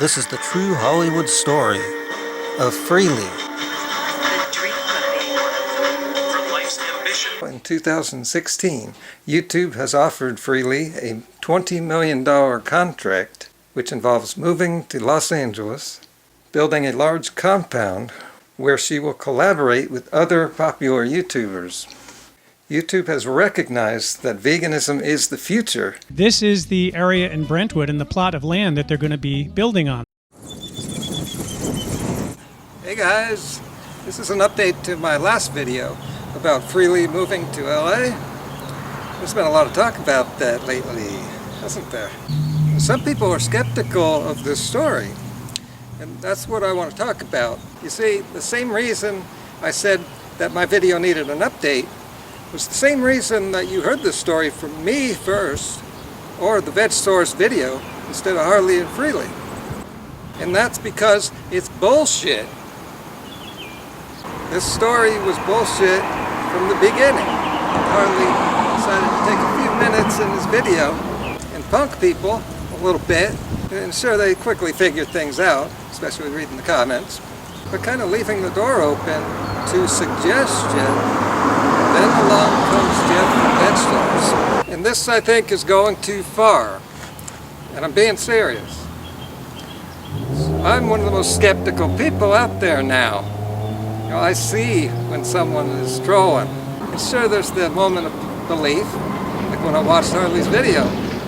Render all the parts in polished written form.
This is the true Hollywood story of Freelee. In 2016, YouTube has offered Freelee a $20 million contract, which involves moving to Los Angeles, building a large compound where she will collaborate with other popular YouTubers. YouTube has recognized that veganism is the future. This is the area in Brentwood and the plot of land that they're going to be building on. Hey guys, this is an update to my last video about Freelee moving to LA. There's been a lot of talk about that lately, hasn't there? Some people are skeptical of this story, and that's what I want to talk about. You see, the same reason I said that my video needed an update was the same reason that you heard this story from me first, or the Vegsource video, instead of Harley and Freelee. And that's because it's bullshit. This story was bullshit from the beginning. Harley decided to take a few minutes in his video and punk people a little bit, and sure, they quickly figured things out, especially reading the comments, but kind of leaving the door open to suggestion. Then along comes Jeff from Vegsource. And this, I think, is going too far. And I'm being serious. I'm one of the most skeptical people out there now. You know, I see when someone is trolling. And sure, there's the moment of belief, like when I watched Harley's video.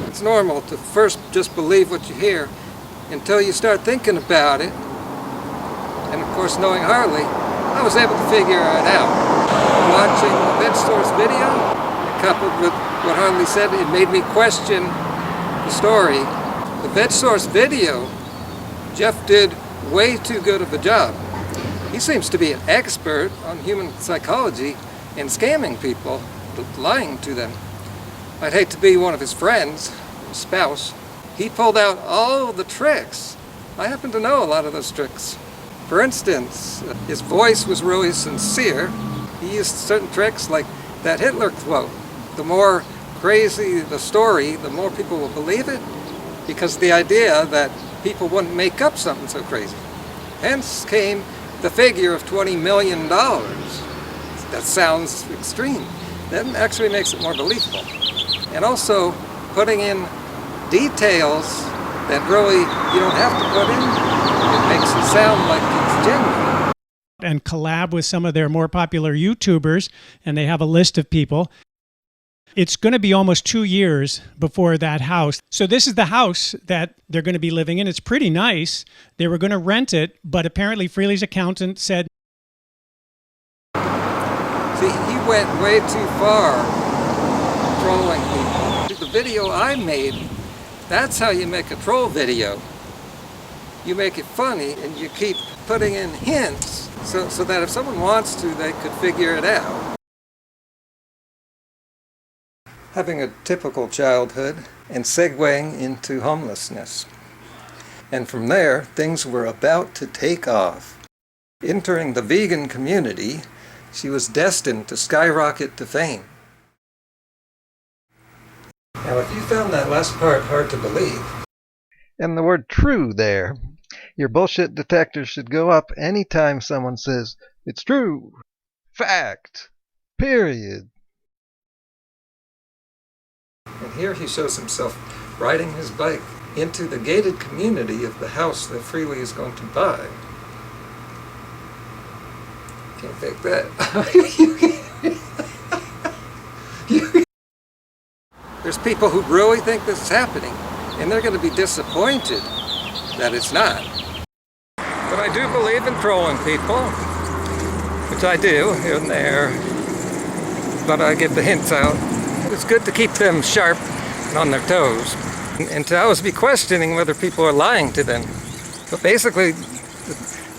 It's normal to first just believe what you hear until you start thinking about it. And of course, knowing Harley, I was able to figure it out. Watching the Vegsource video, coupled with what Harley said, it made me question the story. The Vegsource video, Jeff did way too good of a job. He seems to be an expert on human psychology and scamming people, lying to them. I'd hate to be one of his friends, his spouse. He pulled out all the tricks. I happen to know a lot of those tricks. For instance, his voice was really sincere. He used certain tricks like that Hitler quote. The more crazy the story, the more people will believe it, because the idea that people wouldn't make up something so crazy. Hence came the figure of $20 million. That sounds extreme. That actually makes it more believable. And also putting in details that really you don't have to put in. It makes it sound like it's genuine. And collab with some of their more popular YouTubers, and they have a list of people. It's going to be almost 2 years before that house. So this is the house that they're going to be living in. It's pretty nice. They were going to rent it, but apparently Freelee's accountant said... See, he went way too far trolling people. The video I made, that's how you make a troll video. You make it funny and you keep putting in hints so that if someone wants to, they could figure it out. Having a typical childhood and segueing into homelessness. And from there, things were about to take off. Entering the vegan community, she was destined to skyrocket to fame. Now, if you found that last part hard to believe, and the word true there, your bullshit detector should go up anytime someone says, it's true, fact, period. And here he shows himself riding his bike into the gated community of the house that Freelee is going to buy. Can't fake that. There's people who really think this is happening, and they're going to be disappointed that it's not. But I do believe in trolling people, which I do here and there, but I give the hints out. It's good to keep them sharp and on their toes, and to always be questioning whether people are lying to them. But basically, the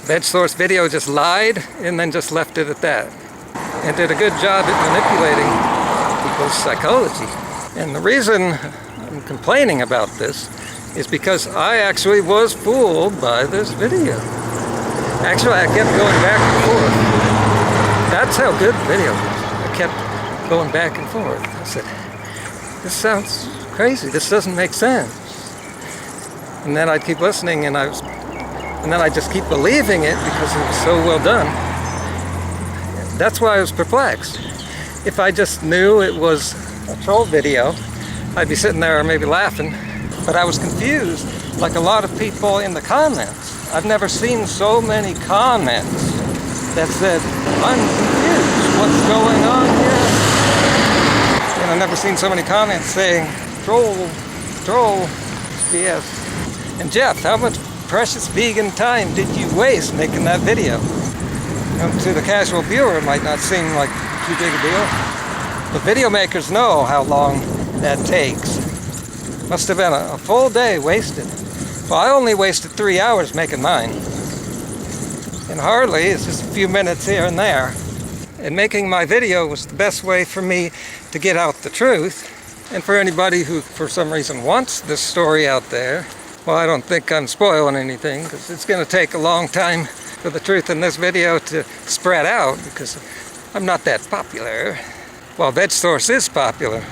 Vegsource video just lied and then just left it at that, and did a good job at manipulating people's psychology. And the reason I'm complaining about this is because I actually was fooled by this video. Actually, I kept going back and forth. That's how good the video was. I kept going back and forth. I said, this sounds crazy. This doesn't make sense. And then I'd keep listening, and then I'd just keep believing it because it was so well done. That's why I was perplexed. If I just knew it was a troll video, I'd be sitting there maybe laughing. But I was confused, like a lot of people in the comments. I've never seen so many comments that said, I'm confused, what's going on here? And I've never seen so many comments saying, troll, it's BS. And Jeff, how much precious vegan time did you waste making that video? To the casual viewer, it might not seem like too big a deal. The video makers know how long that takes. Must have been a full day wasted. Well, I only wasted 3 hours making mine. And hardly, it's just a few minutes here and there. And making my video was the best way for me to get out the truth. And for anybody who, for some reason, wants this story out there, well, I don't think I'm spoiling anything, because it's going to take a long time for the truth in this video to spread out, because I'm not that popular, while Vegsource is popular.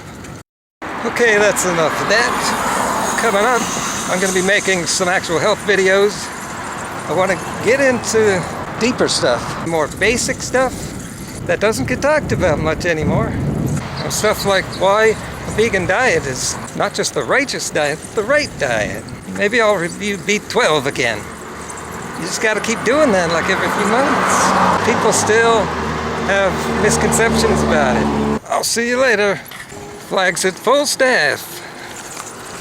Okay, that's enough of that. Coming up, I'm going to be making some actual health videos. I want to get into deeper stuff, more basic stuff that doesn't get talked about much anymore. Stuff like why a vegan diet is not just the righteous diet, but the right diet. Maybe I'll review B12 again. You just got to keep doing that like every few months. People still have misconceptions about it. I'll see you later. Flags at full staff.